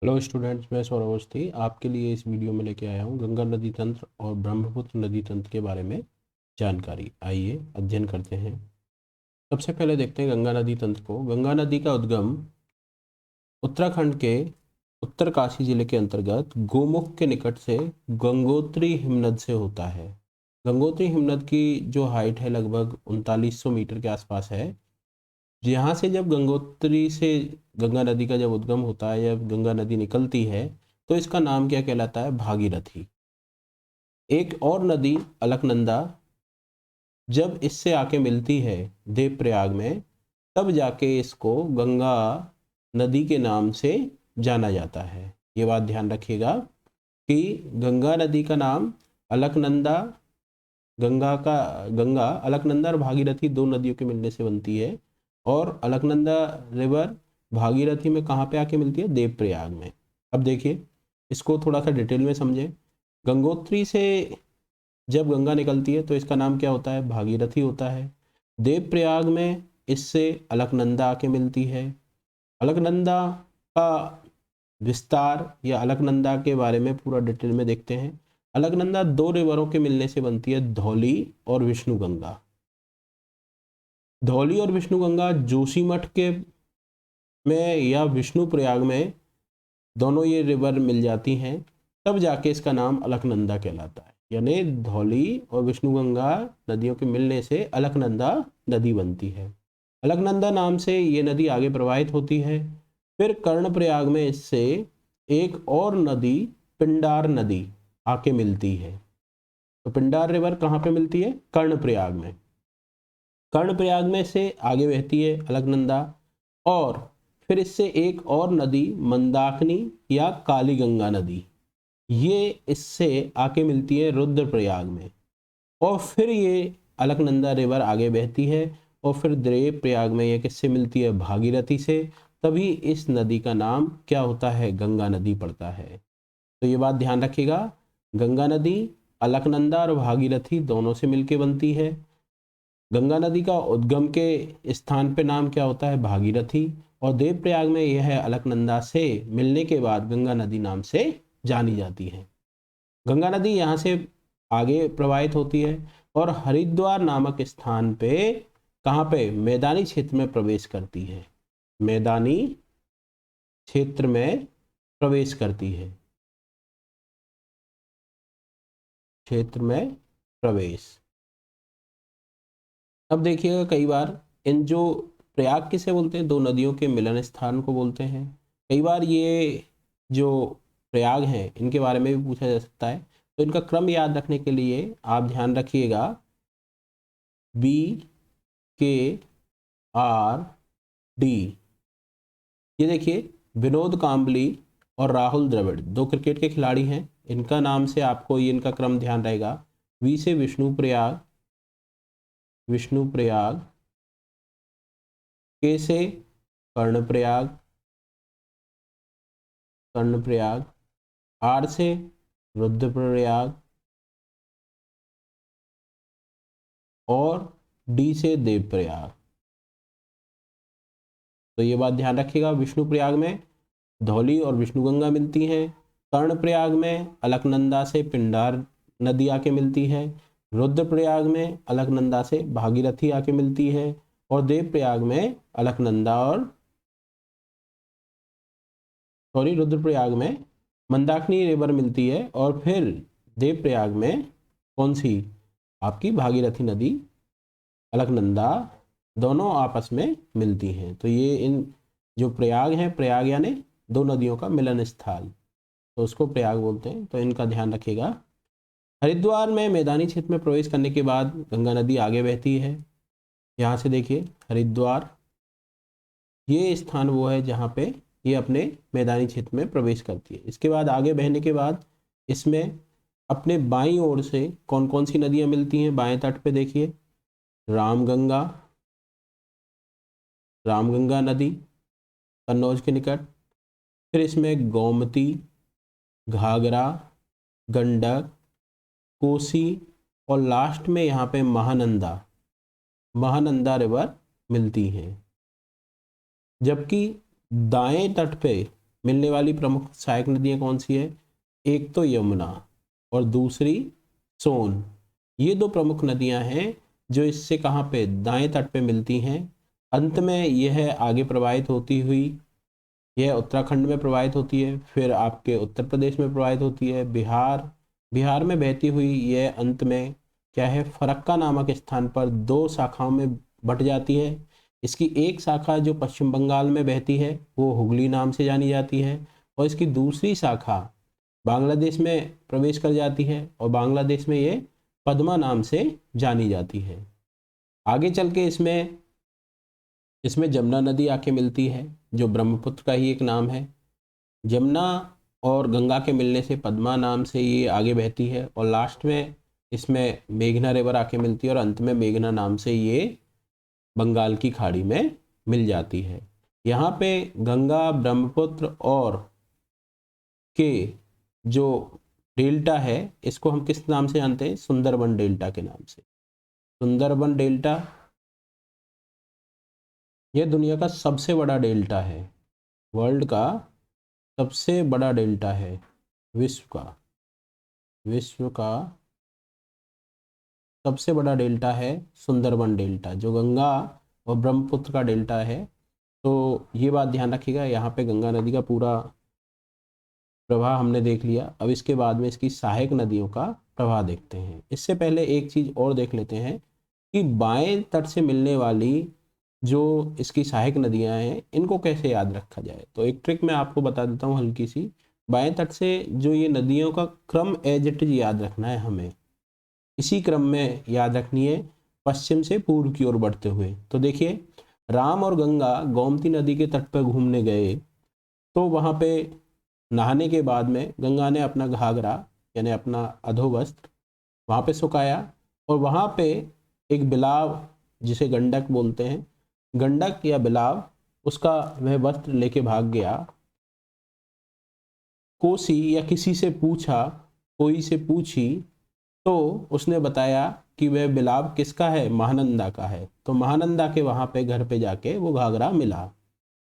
Hello students, मैं सौरभ अवस्थी आपके लिए इस वीडियो में लेके आया हूँ गंगा नदी तंत्र और ब्रह्मपुत्र नदी तंत्र के बारे में जानकारी। आइए अध्ययन करते हैं। सबसे पहले देखते हैं गंगा नदी तंत्र को। गंगा नदी का उद्गम उत्तराखंड के उत्तरकाशी जिले के अंतर्गत गोमुख के निकट से गंगोत्री हिमनद से होता है। गंगोत्री हिमनद की जो हाइट है लगभग 3900 मीटर के आसपास है। यहाँ से जब गंगोत्री से गंगा नदी का जब उद्गम होता है, जब गंगा नदी निकलती है तो इसका नाम क्या कहलाता है? भागीरथी। एक और नदी अलकनंदा जब इससे आके मिलती है देवप्रयाग में, तब जाके इसको गंगा नदी के नाम से जाना जाता है। ये बात ध्यान रखिएगा कि गंगा नदी का नाम अलकनंदा, गंगा अलकनंदा और भागीरथी दो नदियों के मिलने से बनती है। और अलकनंदा रिवर भागीरथी में कहाँ पे आके मिलती है? देवप्रयाग में। अब देखिए, इसको थोड़ा सा डिटेल में समझें। गंगोत्री से जब गंगा निकलती है तो इसका नाम क्या होता है? भागीरथी होता है। देवप्रयाग में इससे अलकनंदा आके मिलती है। अलकनंदा का विस्तार या अलकनंदा के बारे में पूरा डिटेल में देखते हैं। अलकनंदा दो रिवरों के मिलने से बनती है, धौली और विष्णुगंगा। धौली और विष्णुगंगा जोशीमठ के में या विष्णुप्रयाग में दोनों ये रिवर मिल जाती हैं, तब जाके इसका नाम अलकनंदा कहलाता है। यानी धौली और विष्णुगंगा नदियों के मिलने से अलकनंदा नदी बनती है। अलकनंदा नाम से ये नदी आगे प्रवाहित होती है। फिर कर्णप्रयाग में इससे एक और नदी पिंडार नदी आके मिलती है। तो पिंडार रिवर कहाँ पे मिलती है? कर्णप्रयाग में। कर्णप्रयाग में से आगे बहती है अलकनंदा, और फिर इससे एक और नदी मंदाकिनी या काली गंगा नदी, ये इससे आके मिलती है रुद्रप्रयाग में। और फिर ये अलकनंदा रिवर आगे बहती है और फिर देवप्रयाग में ये किससे मिलती है? भागीरथी से। तभी इस नदी का नाम क्या होता है? गंगा नदी पड़ता है। तो ये बात ध्यान रखिएगा, गंगा नदी अलकनंदा और भागीरथी दोनों से मिलके बनती है। गंगा नदी का उद्गम के स्थान पे नाम क्या होता है? भागीरथी। और देवप्रयाग में यह है अलकनंदा से मिलने के बाद गंगा नदी नाम से जानी जाती है। गंगा नदी यहाँ से आगे प्रवाहित होती है और हरिद्वार नामक स्थान पे, कहाँ पे? मैदानी क्षेत्र में प्रवेश करती है। मैदानी क्षेत्र में प्रवेश करती है। क्षेत्र में प्रवेश। अब देखिएगा, कई बार इन जो प्रयाग किसे बोलते हैं? दो नदियों के मिलन स्थान को बोलते हैं। कई बार ये जो प्रयाग हैं इनके बारे में भी पूछा जा सकता है। तो इनका क्रम याद रखने के लिए आप ध्यान रखिएगा, बी के आर डी। ये देखिए, विनोद कांबली और राहुल द्रविड़ दो क्रिकेट के खिलाड़ी हैं। इनका नाम से आपको ये इनका क्रम ध्यान रहेगा। वी से विष्णुप्रयाग, विष्णुप्रयाग। के से कर्णप्रयाग, कर्णप्रयाग। आर से रुद्रप्रयाग, और डी से देवप्रयाग। तो ये बात ध्यान रखिएगा, विष्णुप्रयाग में धौली और विष्णुगंगा मिलती हैं। कर्णप्रयाग में अलकनंदा से पिंडार नदी आके मिलती है। रुद्रप्रयाग में अलकनंदा से भागीरथी आके मिलती है। और देवप्रयाग में अलकनंदा और रुद्रप्रयाग में मंदाकिनी रिवर मिलती है। और फिर देवप्रयाग में कौन सी? आपकी भागीरथी नदी, अलकनंदा, दोनों आपस में मिलती हैं। तो ये इन जो प्रयाग हैं, प्रयाग यानी दो नदियों का मिलन स्थल, तो उसको प्रयाग बोलते हैं। तो इनका ध्यान रखिएगा। हरिद्वार में मैदानी क्षेत्र में प्रवेश करने के बाद गंगा नदी आगे बहती है। यहाँ से देखिए, हरिद्वार ये स्थान वो है जहाँ पे ये अपने मैदानी क्षेत्र में प्रवेश करती है। इसके बाद आगे बहने के बाद इसमें अपने बाईं ओर से कौन कौन सी नदियाँ मिलती हैं? बाएं तट पे देखिए, रामगंगा, रामगंगा नदी कन्नौज के निकट। फिर इसमें गोमती, घाघरा, गंडक, कोसी, और लास्ट में यहाँ पे महानंदा, महानंदा रिवर मिलती हैं। जबकि दाएं तट पे मिलने वाली प्रमुख सहायक नदियाँ कौन सी है? एक तो यमुना और दूसरी सोन। ये दो प्रमुख नदियाँ हैं जो इससे कहाँ पे, दाएं तट पे मिलती हैं। अंत में यह आगे प्रवाहित होती हुई, यह उत्तराखंड में प्रवाहित होती है, फिर आपके उत्तर प्रदेश में प्रवाहित होती है, बिहार में बहती हुई यह अंत में क्या है, फरक्का नामक स्थान पर दो शाखाओं में बट जाती है। इसकी एक शाखा जो पश्चिम बंगाल में बहती है वो हुगली नाम से जानी जाती है, और इसकी दूसरी शाखा बांग्लादेश में प्रवेश कर जाती है और बांग्लादेश में ये पद्मा नाम से जानी जाती है। आगे चल के इसमें जमुना नदी आके मिलती है जो ब्रह्मपुत्र का ही एक नाम है। जमुना और गंगा के मिलने से पद्मा नाम से ये आगे बहती है, और लास्ट में इसमें मेघना रिवर आके मिलती है, और अंत में मेघना नाम से ये बंगाल की खाड़ी में मिल जाती है। यहाँ पे गंगा, ब्रह्मपुत्र और के जो डेल्टा है इसको हम किस नाम से जानते हैं? सुंदरबन डेल्टा के नाम से। सुंदरबन डेल्टा यह दुनिया का सबसे बड़ा डेल्टा है, वर्ल्ड का सबसे बड़ा डेल्टा है, विश्व का सबसे बड़ा डेल्टा है सुंदरबन डेल्टा, जो गंगा और ब्रह्मपुत्र का डेल्टा है। तो ये बात ध्यान रखिएगा। यहाँ पे गंगा नदी का पूरा प्रवाह हमने देख लिया। अब इसके बाद में इसकी सहायक नदियों का प्रवाह देखते हैं। इससे पहले एक चीज़ और देख लेते हैं कि बाएं तट से मिलने वाली जो इसकी सहायक नदियां हैं इनको कैसे याद रखा जाए। तो एक ट्रिक मैं आपको बता देता हूँ हल्की सी। बाएं तट से जो ये नदियों का क्रम एज इट इज याद रखना है हमें, इसी क्रम में याद रखनी है, पश्चिम से पूर्व की ओर बढ़ते हुए। तो देखिए, राम और गंगा गोमती नदी के तट पर घूमने गए, तो वहाँ पे नहाने के बाद में गंगा ने अपना घाघरा यानी अपना अधोवस्त्र वहाँ पे सुखाया, और वहाँ पे एक बिलाव जिसे गंडक बोलते हैं, गंडक या बिलाव, उसका वह वस्त्र लेके भाग गया। कोसी या किसी से पूछा, कोई से पूछी, तो उसने बताया कि वह बिलाव किसका है? महानंदा का है। तो महानंदा के वहाँ पे घर पे जाके वो घाघरा मिला।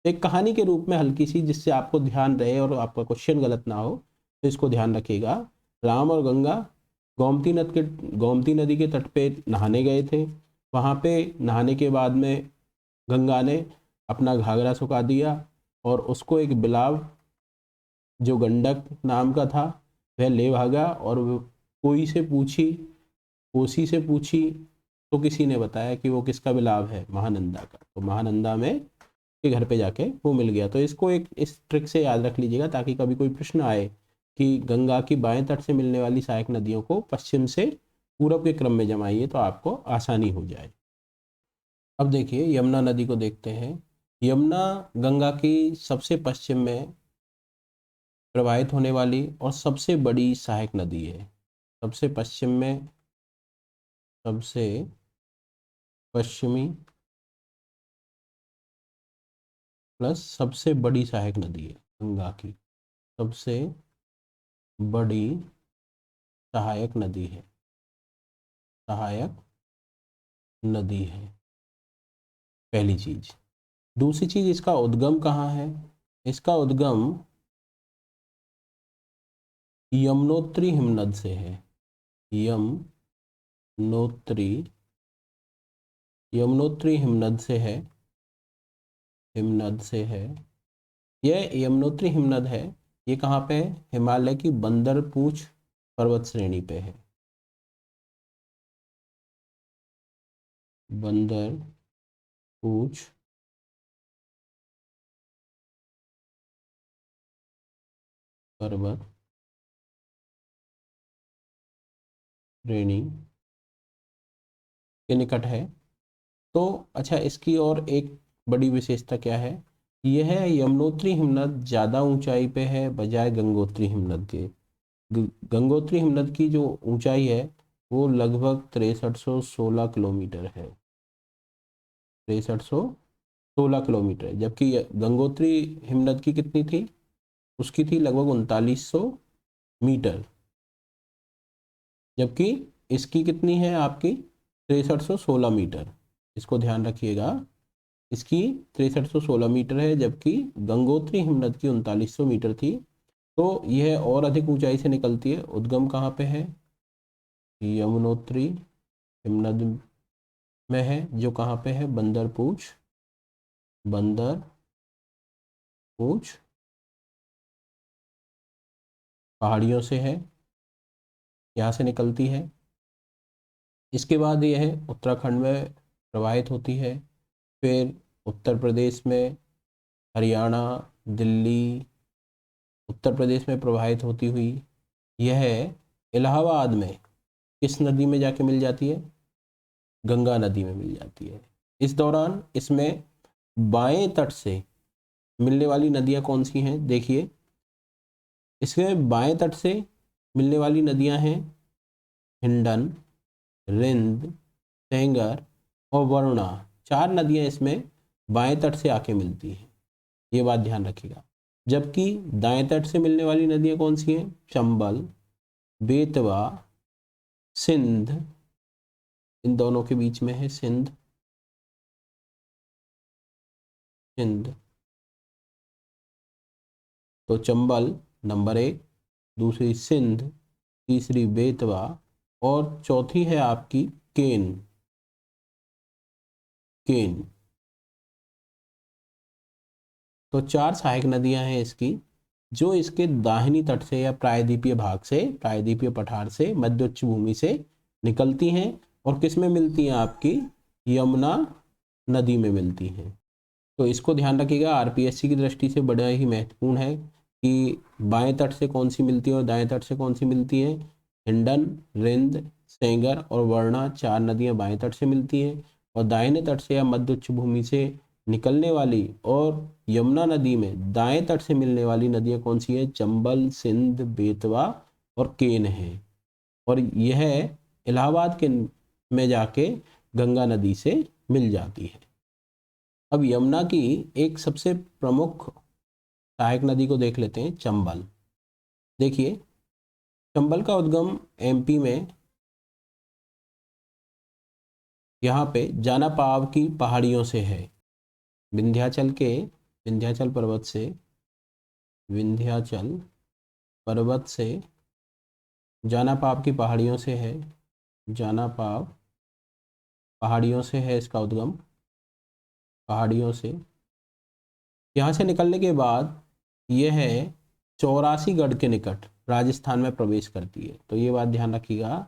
एक कहानी के रूप में हल्की सी, जिससे आपको ध्यान रहे और आपका क्वेश्चन गलत ना हो, तो इसको ध्यान रखिएगा। राम और गंगा गोमती नदी के तट पे नहाने गए थे। वहाँ पे नहाने के बाद में गंगा ने अपना घाघरा सुखा दिया, और उसको एक बिलाव जो गंडक नाम का था वह ले भागा, और कोई से पूछी, कोसी से पूछी, तो किसी ने बताया कि वो किसका बिलाव है? महानंदा का। तो महानंदा में के घर पे जाके वो मिल गया। तो इसको एक इस ट्रिक से याद रख लीजिएगा, ताकि कभी कोई प्रश्न आए कि गंगा की बाएं तट से मिलने वाली सहायक नदियों को पश्चिम से पूरब के क्रम में जमाइए, तो आपको आसानी हो जाए। अब देखिए यमुना नदी को देखते हैं। यमुना गंगा की सबसे पश्चिम में प्रवाहित होने वाली और सबसे बड़ी सहायक नदी है। सबसे पश्चिम में, सबसे पश्चिमी प्लस सबसे बड़ी सहायक नदी है गंगा की, सबसे बड़ी सहायक नदी है, सहायक नदी है, पहली चीज। दूसरी चीज, इसका उद्गम कहाँ है? इसका उद्गम यमुनोत्री हिमनद से है। यमुनोत्री यमुनोत्री हिमनद से है, हिमनद से है। यह यमुनोत्री हिमनद है, ये कहाँ पे है? हिमालय की बंदरपूछ पर्वत श्रेणी पे है। बंदरपूछ पर्वत श्रेणी के निकट है। तो अच्छा, इसकी और एक बड़ी विशेषता क्या है? यह यमुनोत्री हिमनद ज़्यादा ऊंचाई पे है बजाय गंगोत्री हिमनद के। गंगोत्री हिमनद की जो ऊंचाई है वो लगभग 6316 किलोमीटर है, 6316 किलोमीटर, जबकि गंगोत्री हिमनद की कितनी थी? उसकी थी लगभग 3900 मीटर, जबकि इसकी कितनी है आपकी? 6316 मीटर। इसको ध्यान रखिएगा। इसकी 6316 मीटर है, जबकि गंगोत्री हिमनद की 3900 मीटर थी। तो यह और अधिक ऊंचाई से निकलती है। उद्गम कहाँ पे है? यमुनोत्री हिमनद में है, जो कहाँ पे है? बंदरपूछ पहाड़ियों से है, यहाँ से निकलती है। इसके बाद यह उत्तराखंड में प्रवाहित होती है, फिर उत्तर प्रदेश में, हरियाणा, दिल्ली, उत्तर प्रदेश में प्रवाहित होती हुई यह इलाहाबाद में किस नदी में जाके मिल जाती है? गंगा नदी में मिल जाती है। इस दौरान इसमें बाएं तट से मिलने वाली नदियां कौन सी हैं? देखिए, इसमें बाएं तट से मिलने वाली नदियां हैं हिंडन, रिंद, सेंगर और वरुणा। 4 नदियां इसमें बाएं तट से आके मिलती हैं, ये बात ध्यान रखिएगा। जबकि दाएं तट से मिलने वाली नदियां कौन सी हैं? चंबल, बेतवा, सिंध, इन दोनों के बीच में है सिंध। तो चंबल नंबर 1, दूसरी सिंध, तीसरी बेतवा और चौथी है आपकी केन। तो 4 सहायक नदियां हैं इसकी, जो इसके दाहिनी तट से या प्रायद्वीपीय भाग से, प्रायद्वीपीय पठार से, मध्य उच्च भूमि से निकलती हैं और किस में मिलती हैं? आपकी यमुना नदी में मिलती हैं। तो इसको ध्यान रखिएगा, आरपीएससी की दृष्टि से बड़ा ही महत्वपूर्ण है कि बाएं तट से कौन सी मिलती है और दाएं तट से कौन सी मिलती है। हिंडन, रिंद, सेंगर और वरुणा 4 नदियां बाएं तट से मिलती हैं, और दाहिने तट से या मध्य उच्च भूमि से निकलने वाली और यमुना नदी में दाएं तट से मिलने वाली नदियां कौन सी है? चंबल, सिंध, बेतवा और केन है। और यह इलाहाबाद के में जाके गंगा नदी से मिल जाती है। अब यमुना की एक सबसे प्रमुख सहायक नदी को देख लेते हैं, चंबल। देखिए, चंबल का उद्गम एमपी में यहाँ पे जानापाव की पहाड़ियों से है। विंध्याचल पर्वत से जानापाव की पहाड़ियों से है। जानापाव पहाड़ियों से है इसका उद्गम, पहाड़ियों से। यहाँ से निकलने के बाद यह 84गढ़ के निकट राजस्थान में प्रवेश करती है। तो ये बात ध्यान रखिएगा,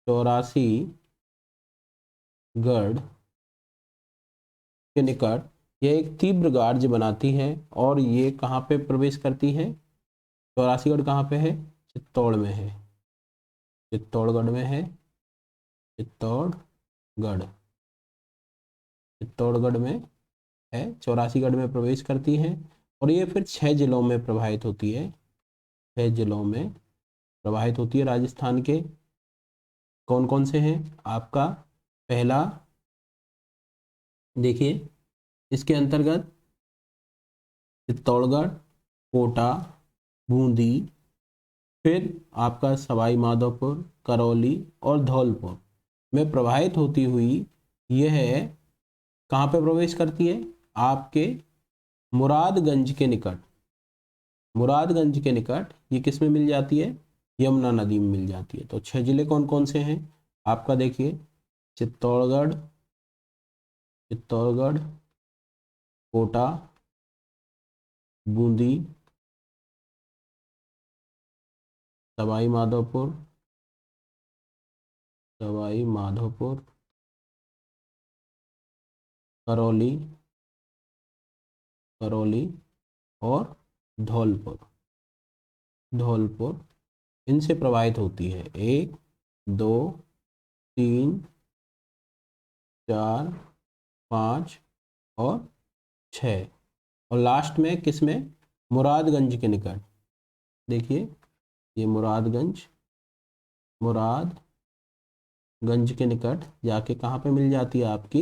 84गढ़ के निकट यह एक तीव्र गार्ज बनाती है। और ये कहाँ पे प्रवेश करती है? 84गढ़ कहाँ पे है? चित्तौड़ में है, चित्तौड़गढ़ में है। चित्तौड़गढ़ में है, 84गढ़ में प्रवेश करती है। और ये फिर 6 जिलों में प्रवाहित होती है, 6 जिलों में प्रवाहित होती है राजस्थान के। कौन कौन से हैं? आपका पहला, देखिए, इसके अंतर्गत चित्तौड़गढ़, कोटा, बूंदी, फिर आपका सवाई माधोपुर, करौली और धौलपुर में प्रवाहित होती हुई यह कहाँ पे प्रवेश करती है? आपके मुरादगंज के निकट ये किस में मिल जाती है? यमुना नदी में मिल जाती है। तो 6 जिले कौन कौन से हैं आपका? देखिए, चित्तौड़गढ़, कोटा, बूंदी, सवाई माधोपुर, करौली और धौलपुर इनसे प्रवाहित होती है। 1, 2, 3, 4, 5 और 6। और लास्ट में किस में? मुरादगंज के निकट। देखिए, ये मुरादगंज के निकट जाके कहाँ पे मिल जाती है? आपकी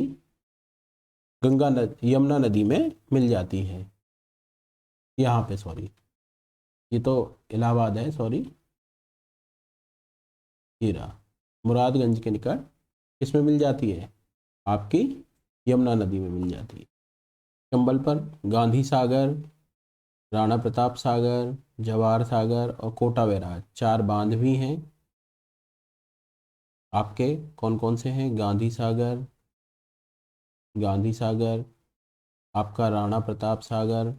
यमुना नदी में मिल जाती है। यहाँ पे, सॉरी, ये तो इलाहाबाद है, सॉरी, हीरा। मुरादगंज के निकट किस में मिल जाती है? आपकी यमुना नदी में मिल जाती है। चंबल पर गांधी सागर, राणा प्रताप सागर, जवाहर सागर और कोटा बैराज 4 बांध भी हैं आपके। कौन कौन से हैं? गांधी सागर, आपका राणा प्रताप सागर,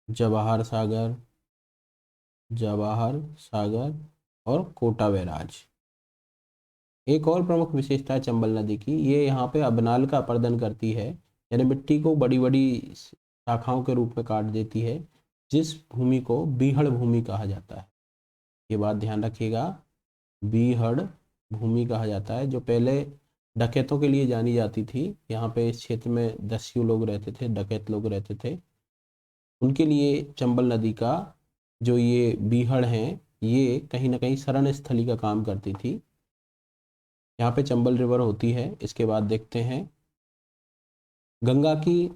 जवाहर सागर और कोटा बैराज। एक और प्रमुख विशेषता है चंबल नदी की, ये यहाँ पे अबनाल का अपर्दन करती है, यानी मिट्टी को बड़ी बड़ी शाखाओं के रूप में काट देती है, जिस भूमि को बीहड़ भूमि कहा जाता है। ये बात ध्यान रखिएगा, बीहड़ भूमि कहा जाता है, जो पहले डकैतों के लिए जानी जाती थी। यहाँ पे इस क्षेत्र में दस्यु लोग रहते थे, डकैत लोग रहते थे, उनके लिए चंबल नदी का जो ये बीहड़ हैं, ये कहीं ना कहीं शरण स्थली का काम करती थी। यहाँ पे चंबल रिवर होती है। इसके बाद देखते हैं गंगा की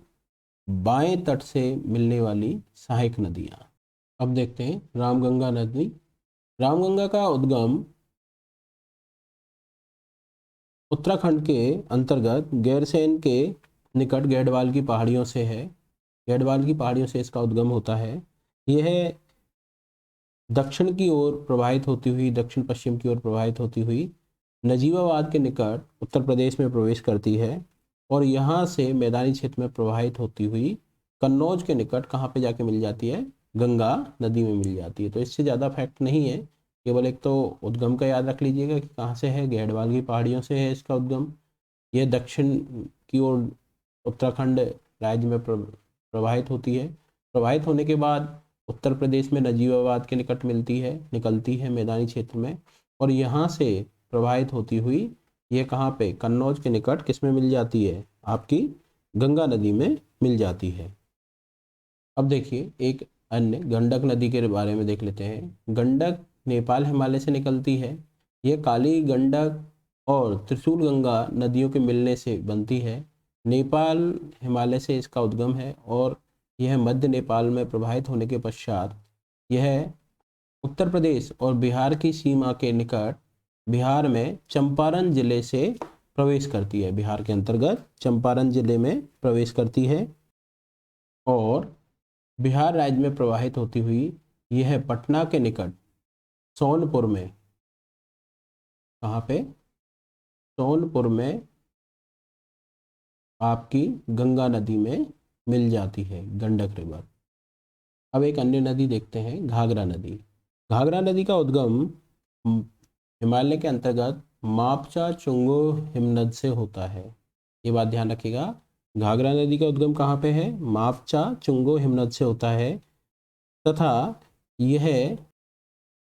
बाएं तट से मिलने वाली सहायक नदियाँ। अब देखते हैं रामगंगा नदी। रामगंगा का उद्गम उत्तराखंड के अंतर्गत गैरसैंण के निकट गैडवाल की पहाड़ियों से है। गैडवाल की पहाड़ियों से इसका उद्गम होता है। यह दक्षिण की ओर प्रवाहित होती हुई, दक्षिण पश्चिम की ओर प्रवाहित होती हुई नजीबाबाद के निकट उत्तर प्रदेश में प्रवेश करती है और यहाँ से मैदानी क्षेत्र में प्रवाहित होती हुई कन्नौज के निकट कहाँ पे जाके मिल जाती है? गंगा नदी में मिल जाती है। तो इससे ज़्यादा फैक्ट नहीं है, केवल एक तो उद्गम का याद रख लीजिएगा कि कहाँ से है, गैडवाल की पहाड़ियों से है इसका उद्गम। यह दक्षिण की ओर उत्तराखंड राज्य में प्रवाहित होती है। प्रवाहित होने के बाद उत्तर प्रदेश में नजीबाबाद के निकट निकलती है मैदानी क्षेत्र में, और यहाँ से प्रवाहित होती हुई ये कहाँ पे? कन्नौज के निकट किस में मिल जाती है? आपकी गंगा नदी में मिल जाती है। अब देखिए एक अन्य गंडक नदी के बारे में देख लेते हैं। गंडक नेपाल हिमालय से निकलती है। यह काली गंडक और त्रिशूल गंगा नदियों के मिलने से बनती है। नेपाल हिमालय से इसका उद्गम है और यह मध्य नेपाल में प्रवाहित होने के पश्चात यह उत्तर प्रदेश और बिहार की सीमा के निकट बिहार में चंपारण जिले से प्रवेश करती है। बिहार के अंतर्गत चंपारण जिले में प्रवेश करती है और बिहार राज्य में प्रवाहित होती हुई यह पटना के निकट सोनपुर में, कहाँ पे? सोनपुर में आपकी गंगा नदी में मिल जाती है, गंडक रिवर। अब एक अन्य नदी देखते हैं, घाघरा नदी। घाघरा नदी का उद्गम हिमालय के अंतर्गत मापचा चुंगो हिमनद से होता है। ये बात ध्यान रखिएगा, घाघरा नदी का उद्गम कहाँ पे है? मापचा चुंगो हिमनद से होता है तथा यह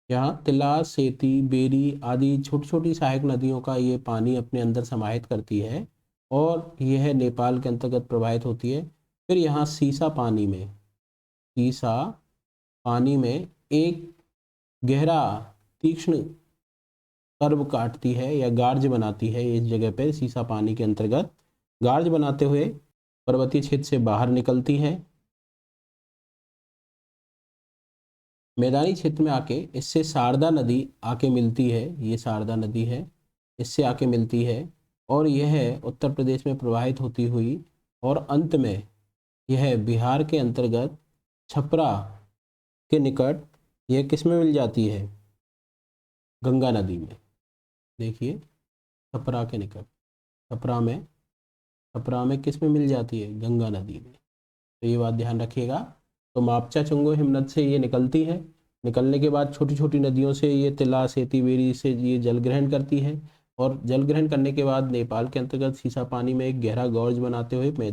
यहाँ तिला, सेती, बेरी आदि छोटी छोटी सहायक नदियों का ये पानी अपने अंदर समाहित करती है और यह नेपाल के अंतर्गत प्रवाहित होती है। फिर यहाँ सीसा पानी में एक गहरा तीक्ष्ण कर्व काटती है या गार्ज बनाती है। इस जगह पे सीसा पानी के अंतर्गत गार्ज बनाते हुए पर्वतीय क्षेत्र से बाहर निकलती है, मैदानी क्षेत्र में आके इससे शारदा नदी आके मिलती है। ये शारदा नदी है, इससे आके मिलती है और यह उत्तर प्रदेश में प्रवाहित होती हुई और अंत में यह बिहार के अंतर्गत छपरा के निकट यह किस में मिल जाती है? गंगा नदी में। देखिए छपरा के निकट, छपरा में किस में मिल जाती है? गंगा नदी में। तो ये बात ध्यान रखिएगा। तो मापचा चुंगो हिमनद से ये निकलती है, निकलने के बाद छोटी छोटी नदियों से ये तिला, सेती, बेरी से ये जल ग्रहण करती है और जल ग्रहण करने के बाद नेपाल के अंतर्गत सीसा पानी में एक गहरा गौर्ज बनाते हुए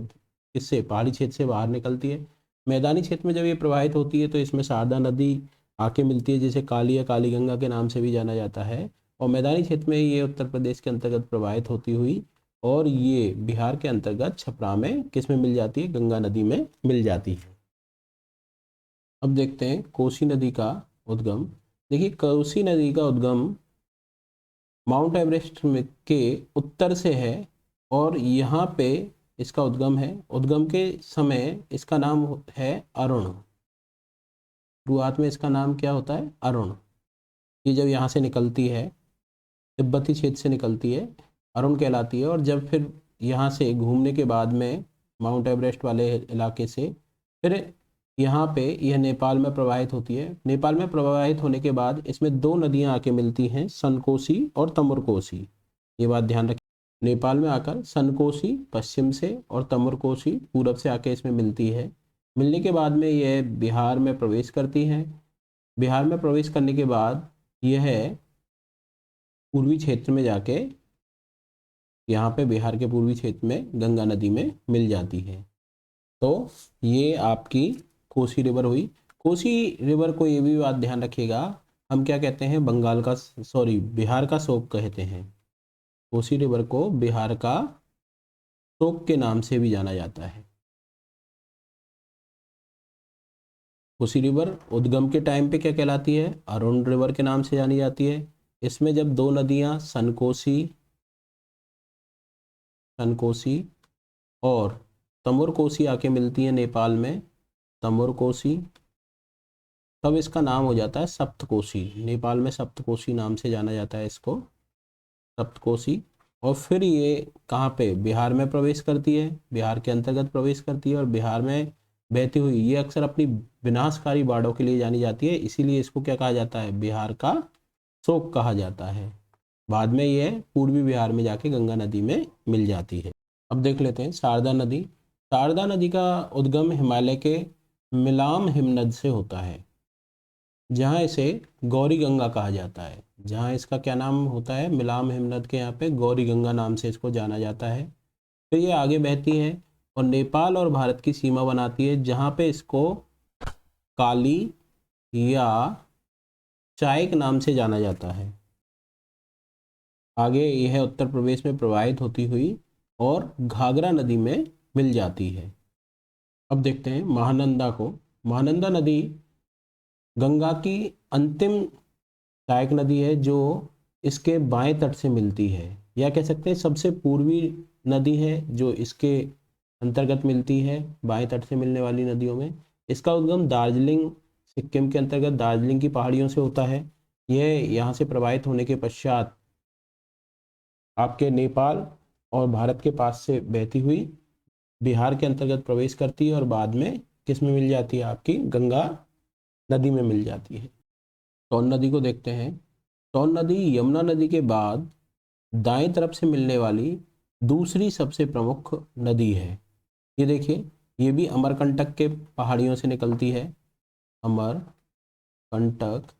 इससे पहाड़ी क्षेत्र से बाहर निकलती है। मैदानी क्षेत्र में जब ये प्रवाहित होती है तो इसमें शारदा नदी आके मिलती है, जिसे काली या काली गंगा के नाम से भी जाना जाता है। और मैदानी क्षेत्र में ये उत्तर प्रदेश के अंतर्गत प्रवाहित होती हुई और ये बिहार के अंतर्गत छपरा में किस में मिल जाती है? गंगा नदी में मिल जाती है। अब देखते हैं कोसी नदी का उद्गम। देखिए कोसी नदी का उद्गम माउंट एवरेस्ट के उत्तर से है और यहाँ पे इसका उद्गम है। उद्गम के समय इसका नाम है अरुण। शुरुआत में इसका नाम क्या होता है? अरुण। ये जब यहाँ से निकलती है, तिब्बती क्षेत्र से निकलती है, अरुण कहलाती है और जब फिर यहाँ से घूमने के बाद में माउंट एवरेस्ट वाले इलाके से फिर यहाँ पे यह नेपाल में प्रवाहित होती है। नेपाल में प्रवाहित होने के बाद इसमें दो नदियाँ आके मिलती हैं, सनकोसी और तमुरकोसी। ये बात ध्यान रखें, नेपाल में आकर सनकोसी पश्चिम से और तमुरकोसी पूरब से आके इसमें मिलती है। मिलने के बाद में यह बिहार में प्रवेश करती हैं। बिहार में प्रवेश करने के बाद यह पूर्वी क्षेत्र में जाके यहाँ पे बिहार के पूर्वी क्षेत्र में गंगा नदी में मिल जाती है। तो ये आपकी कोसी रिवर हुई। कोसी रिवर को ये भी बात ध्यान रखिएगा, हम क्या कहते हैं, बंगाल का बिहार का शोक कहते हैं। कोसी रिवर को बिहार का शोक के नाम से भी जाना जाता है। कोसी रिवर उद्गम के टाइम पे क्या कहलाती है, अरुण रिवर के नाम से जानी जाती है। इसमें जब दो नदियां सनकोसी और तमुरकोसी आके मिलती हैं नेपाल में, तमुरकोसी, तब इसका नाम हो जाता है सप्तकोसी। नेपाल में सप्तकोसी नाम से जाना जाता है इसको, सप्तकोसी। और फिर ये कहाँ पे, बिहार में प्रवेश करती है, बिहार के अंतर्गत प्रवेश करती है और बिहार में बहती हुई ये अक्सर अपनी विनाशकारी बाढ़ों के लिए जानी जाती है, इसीलिए इसको क्या कहा जाता है, बिहार का शोक कहा जाता है। बाद में ये पूर्वी बिहार में जाके गंगा नदी में मिल जाती है। अब देख लेते हैं शारदा नदी। शारदा नदी का उद्गम हिमालय के मिलाम हिमनद से होता है, जहाँ इसे गौरी गंगा कहा जाता है। जहाँ इसका क्या नाम होता है, मिलाम हिमनद के यहाँ पे गौरी गंगा नाम से इसको जाना जाता है। फिर ये आगे बहती है और नेपाल और भारत की सीमा बनाती है, जहाँ पे इसको काली या चायक नाम से जाना जाता है। आगे यह उत्तर प्रदेश में प्रवाहित होती हुई और घाघरा नदी में मिल जाती है। अब देखते हैं महानंदा को। महानंदा नदी गंगा की अंतिम सहायक नदी है जो इसके बाएं तट से मिलती है, या कह सकते हैं सबसे पूर्वी नदी है जो इसके अंतर्गत मिलती है, बाएं तट से मिलने वाली नदियों में। इसका उद्गम दार्जिलिंग, सिक्किम के अंतर्गत दार्जिलिंग की पहाड़ियों से होता है। यह यहाँ से प्रवाहित होने के पश्चात आपके नेपाल और भारत के पास से बहती हुई बिहार के अंतर्गत प्रवेश करती है और बाद में किस में मिल जाती है, आपकी गंगा नदी में मिल जाती है। सोन नदी को देखते हैं। सोन नदी यमुना नदी के बाद दाएं तरफ से मिलने वाली दूसरी सबसे प्रमुख नदी है। ये देखिए, ये भी अमरकंटक के पहाड़ियों से निकलती है, अमरकंटक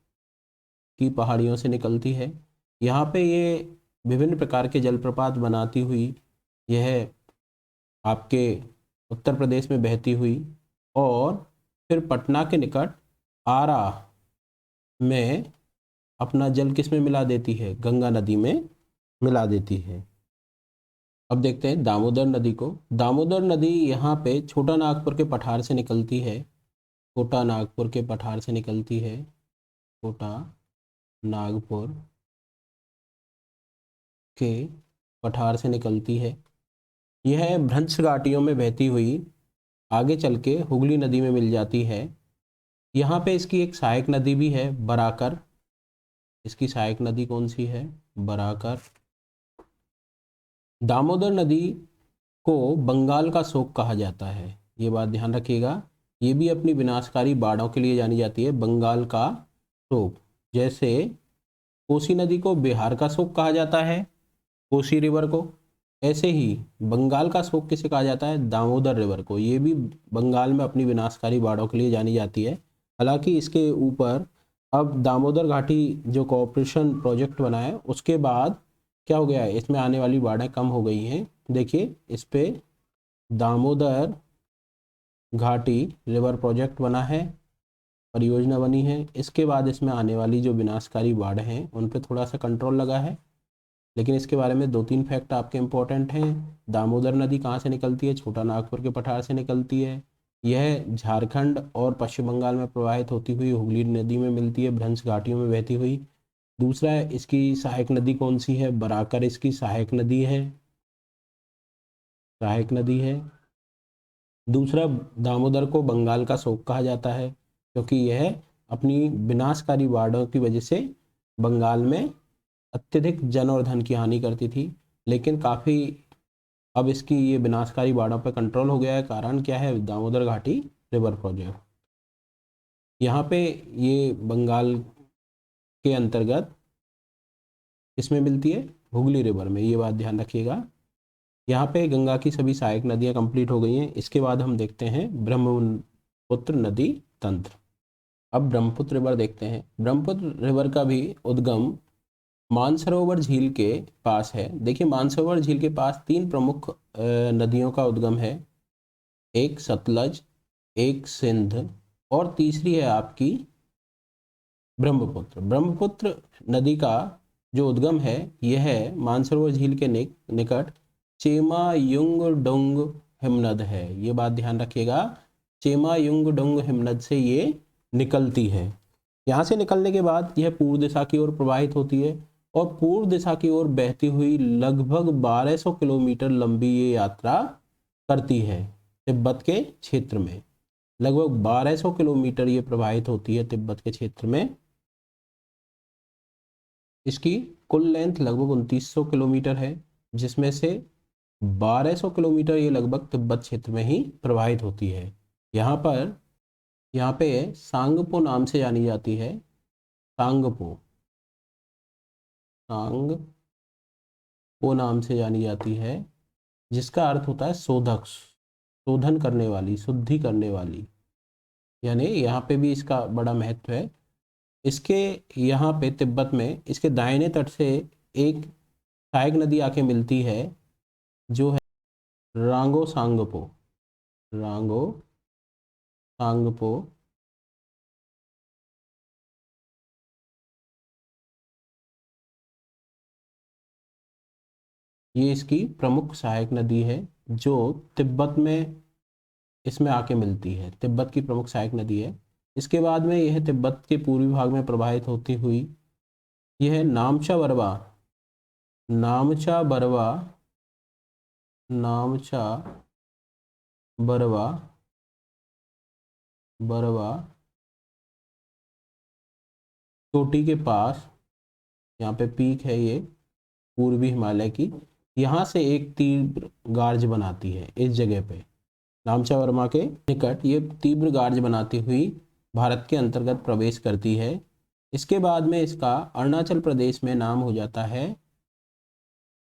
की पहाड़ियों से निकलती है। यहाँ पे ये विभिन्न प्रकार के जलप्रपात बनाती हुई यह आपके उत्तर प्रदेश में बहती हुई और फिर पटना के निकट आरा में अपना जल किस में मिला देती है, गंगा नदी में मिला देती है। अब देखते हैं दामोदर नदी को। दामोदर नदी यहाँ पे छोटा नागपुर के पठार से निकलती है, छोटा नागपुर के पठार से निकलती है, छोटा नागपुर के पठार से निकलती है। यह भ्रंश घाटियों में बहती हुई आगे चल के हुगली नदी में मिल जाती है। यहाँ पे इसकी एक सहायक नदी भी है, बराकर। इसकी सहायक नदी कौन सी है, बराकर। दामोदर नदी को बंगाल का शोक कहा जाता है, ये बात ध्यान रखिएगा। ये भी अपनी विनाशकारी बाढ़ों के लिए जानी जाती है, बंगाल का शोक। जैसे कोसी नदी को बिहार का शोक कहा जाता है, कोसी रिवर को, ऐसे ही बंगाल का शोक किसे कहा जाता है, दामोदर रिवर को। ये भी बंगाल में अपनी विनाशकारी बाढ़ों के लिए जानी जाती है। हालांकि इसके ऊपर अब दामोदर घाटी जो कोऑपरेशन प्रोजेक्ट बना है उसके बाद क्या हो गया है, इसमें आने वाली बाढ़ें कम हो गई हैं। देखिए, इस पे दामोदर घाटी रिवर प्रोजेक्ट बना है, परियोजना बनी है। इसके बाद इसमें आने वाली जो विनाशकारी बाढ़ हैं उन पे थोड़ा सा कंट्रोल लगा है। लेकिन इसके बारे में 2-3 फैक्ट आपके इम्पोर्टेंट हैं। दामोदर नदी कहाँ से निकलती है, छोटा नागपुर के पठार से निकलती है। यह झारखंड और पश्चिम बंगाल में प्रवाहित होती हुई हुगली नदी में मिलती है, भ्रंश घाटियों में बहती हुई। दूसरा है, इसकी सहायक नदी कौन सी है, बराकर इसकी सहायक नदी है, सहायक नदी है। दूसरा, दामोदर को बंगाल का शोक कहा जाता है क्योंकि यह अपनी विनाशकारी बाढ़ों की वजह से बंगाल में अत्यधिक जन और धन की हानि करती थी। लेकिन काफ़ी अब इसकी ये विनाशकारी बाढ़ों पर कंट्रोल हो गया है। कारण क्या है? दामोदर घाटी रिवर प्रोजेक्ट। यहाँ पे ये बंगाल के अंतर्गत इसमें मिलती है, हुगली रिवर में, ये बात ध्यान रखिएगा। यहाँ पे गंगा की सभी सहायक नदियाँ कंप्लीट हो गई हैं। इसके बाद हम देखते हैं ब्रह्मपुत्र नदी तंत्र। अब ब्रह्मपुत्र रिवर देखते हैं। ब्रह्मपुत्र रिवर का भी उद्गम मानसरोवर झील के पास है। देखिए, मानसरोवर झील के पास तीन प्रमुख नदियों का उद्गम है, एक सतलज, एक सिंध और तीसरी है आपकी ब्रह्मपुत्र। ब्रह्मपुत्र नदी का जो उद्गम है यह मानसरोवर झील के निकट चेमायुंगडुंग हिमनद है। ये बात ध्यान रखिएगा, चेमायुंगडुंग हिमनद से ये निकलती है। यहाँ से निकलने के बाद यह पूर्व दिशा की ओर प्रवाहित होती है और पूर्व दिशा की ओर बहती हुई लगभग 1200 किलोमीटर लंबी ये यात्रा करती है तिब्बत के क्षेत्र में। लगभग 1200 किलोमीटर ये प्रवाहित होती है तिब्बत के क्षेत्र में। इसकी कुल लेंथ लगभग 2900 किलोमीटर है, जिसमें से 1200 किलोमीटर ये लगभग तिब्बत क्षेत्र में ही प्रवाहित होती है। यहाँ पे सांगपो नाम से जानी जाती है, सांगपो नाम से जानी जाती है, जिसका अर्थ होता है शोधक, शोधन करने वाली, शुद्धि करने वाली। यानी यहाँ पे भी इसका बड़ा महत्व है। इसके यहाँ पे तिब्बत में इसके दाहिने तट से एक सहायक नदी आके मिलती है जो है रांगो सांगपो। ये इसकी प्रमुख सहायक नदी है जो तिब्बत में इसमें आके मिलती है, तिब्बत की प्रमुख सहायक नदी है। इसके बाद में यह तिब्बत के पूर्वी भाग में प्रवाहित होती हुई यह नामचा बरवा चोटी के पास, यहाँ पे पीक है ये पूर्वी हिमालय की, यहाँ से एक तीव्र गार्ज बनाती है। इस जगह पे नामचा वर्मा के निकट ये तीव्र गार्ज बनाती हुई भारत के अंतर्गत प्रवेश करती है। इसके बाद में इसका अरुणाचल प्रदेश में नाम हो जाता है,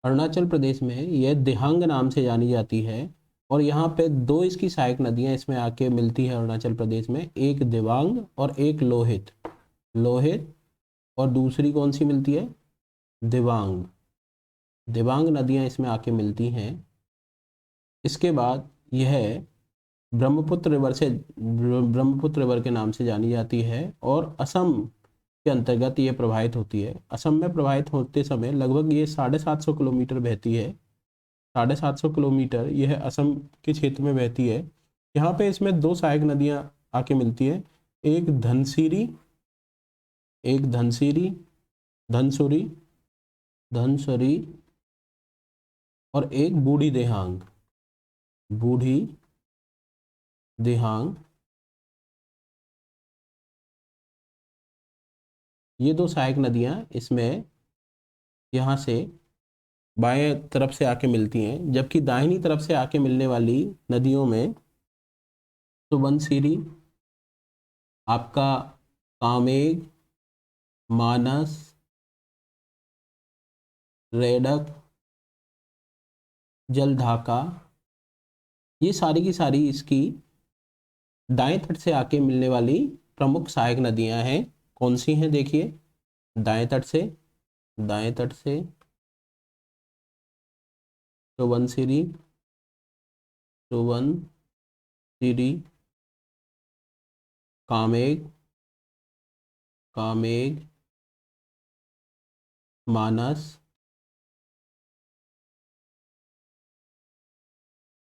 अरुणाचल प्रदेश में यह दिहांग नाम से जानी जाती है। और यहाँ पे दो इसकी सहायक नदियाँ इसमें आके मिलती है अरुणाचल प्रदेश में, एक दिवांग और एक लोहित। और दूसरी कौन सी मिलती है? दिवांग नदियाँ इसमें आके मिलती हैं। इसके बाद यह ब्रह्मपुत्र रिवर के नाम से जानी जाती है और असम के अंतर्गत ये प्रवाहित होती है। असम में प्रवाहित होते समय लगभग ये 750 किलोमीटर बहती है। 750 किलोमीटर यह असम के क्षेत्र में बहती है। यहाँ पे इसमें दो सहायक नदियाँ आके मिलती है, एक धनसुरी और एक बूढ़ी देहांग। ये दो सहायक नदियाँ इसमें यहाँ से बाएं तरफ से आके मिलती हैं, जबकि दाहिनी तरफ से आके मिलने वाली नदियों में सुबनसिरी, आपका कामेग, मानस, रेडक, जलढाका, ये सारी की सारी इसकी दाएं तट से आके मिलने वाली प्रमुख सहायक नदियां हैं। कौन सी हैं? देखिए, दाएं तट से सुबनसिरी, कामेग, मानस।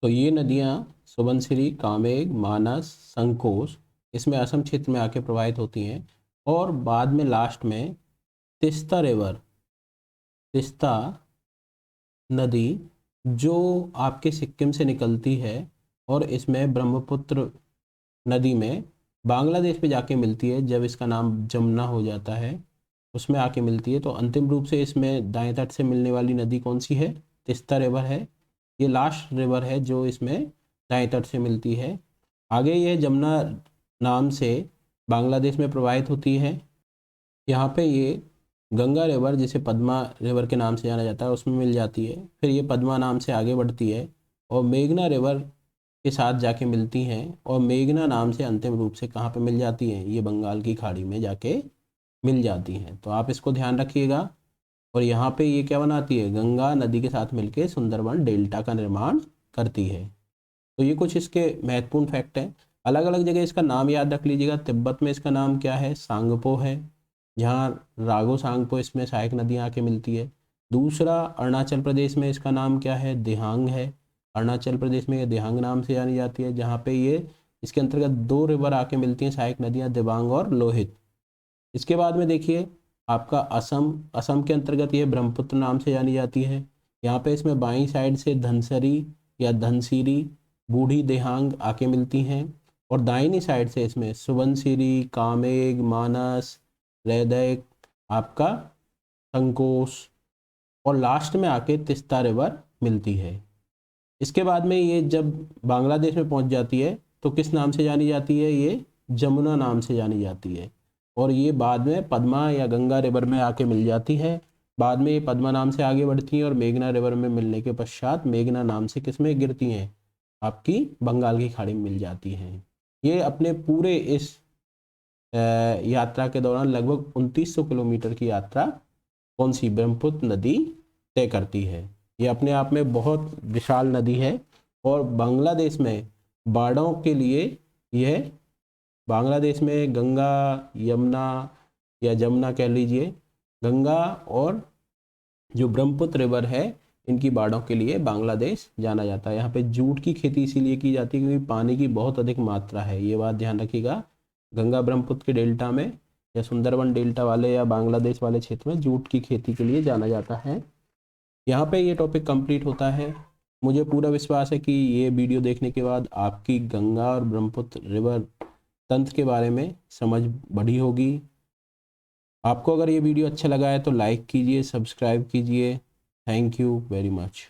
तो ये नदियाँ सुबनसिरी, कामेग, मानस, संकोश इसमें असम क्षेत्र में आके प्रवाहित होती हैं। और बाद में लास्ट में तिस्ता नदी जो आपके सिक्किम से निकलती है और इसमें ब्रह्मपुत्र नदी में बांग्लादेश पे जाके मिलती है। जब इसका नाम जमुना हो जाता है उसमें आके मिलती है। तो अंतिम रूप से इसमें दाएं तट से मिलने वाली नदी कौन सी है? तिस्ता रिवर है। ये लास्ट रिवर है जो इसमें दाएं तट से मिलती है। आगे ये जमुना नाम से बांग्लादेश में प्रवाहित होती है। यहाँ पे ये गंगा रिवर, जिसे पद्मा रिवर के नाम से जाना जाता है, उसमें मिल जाती है। फिर ये पद्मा नाम से आगे बढ़ती है और मेघना रिवर के साथ जाके मिलती हैं, और मेघना नाम से अंतिम रूप से कहाँ पे मिल जाती हैं, ये बंगाल की खाड़ी में जाके मिल जाती हैं। तो आप इसको ध्यान रखिएगा। और यहाँ पे ये क्या बनाती है, गंगा नदी के साथ मिलके सुंदरबन डेल्टा का निर्माण करती है। तो ये कुछ इसके महत्वपूर्ण फैक्ट हैं। अलग अलग जगह इसका नाम याद रख लीजिएगा। तिब्बत में इसका नाम क्या है, सांगपो है, जहाँ रागो सांगपो इसमें सहायक नदियाँ आके मिलती है। दूसरा, अरुणाचल प्रदेश में इसका नाम क्या है, दिहांग है। अरुणाचल प्रदेश में ये दिहांग नाम से जानी जाती है, जहाँ पे ये इसके अंतर्गत 2 रिवर आके मिलती हैं, सहायक नदियाँ, दिबांग और लोहित। इसके बाद में देखिए आपका असम, असम के अंतर्गत ये ब्रह्मपुत्र नाम से जानी जाती है। यहाँ पे इसमें बाईं साइड से धनसरी या धनसिरी, बूढ़ी दिहांग आके मिलती हैं, और दाहिनी साइड से इसमें सुबनसिरी, कामेग, मानस, रैदक, आपका संकोश, और लास्ट में आके तिस्ता रिवर मिलती है। इसके बाद में ये जब बांग्लादेश में पहुंच जाती है तो किस नाम से जानी जाती है, ये जमुना नाम से जानी जाती है, और ये बाद में पद्मा या गंगा रिवर में आके मिल जाती है। बाद में ये पद्मा नाम से आगे बढ़ती हैं और मेघना रिवर में मिलने के पश्चात मेघना नाम से किस में गिरती हैं, आपकी बंगाल की खाड़ी में मिल जाती हैं। ये अपने पूरे इस यात्रा के दौरान लगभग 2900 किलोमीटर की यात्रा कौन सी, ब्रह्मपुत्र नदी तय करती है। ये अपने आप में बहुत विशाल नदी है, और बांग्लादेश में बाढ़ों के लिए यह, बांग्लादेश में गंगा, यमुना या जमुना कह लीजिए, गंगा और जो ब्रह्मपुत्र रिवर है, इनकी बाढ़ों के लिए बांग्लादेश जाना जाता है। यहाँ पे जूट की खेती इसीलिए की जाती है क्योंकि पानी की बहुत अधिक मात्रा है, ये बात ध्यान रखिएगा। गंगा ब्रह्मपुत्र के डेल्टा में या सुंदरबन डेल्टा वाले या बांग्लादेश वाले क्षेत्र में जूट की खेती के लिए जाना जाता है। यहाँ पे ये टॉपिक कंप्लीट होता है। मुझे पूरा विश्वास है कि ये वीडियो देखने के बाद आपकी गंगा और ब्रह्मपुत्र रिवर तंत्र के बारे में समझ बढ़ी होगी। आपको अगर ये वीडियो अच्छा लगा है तो लाइक कीजिए, सब्सक्राइब कीजिए। Thank you very much.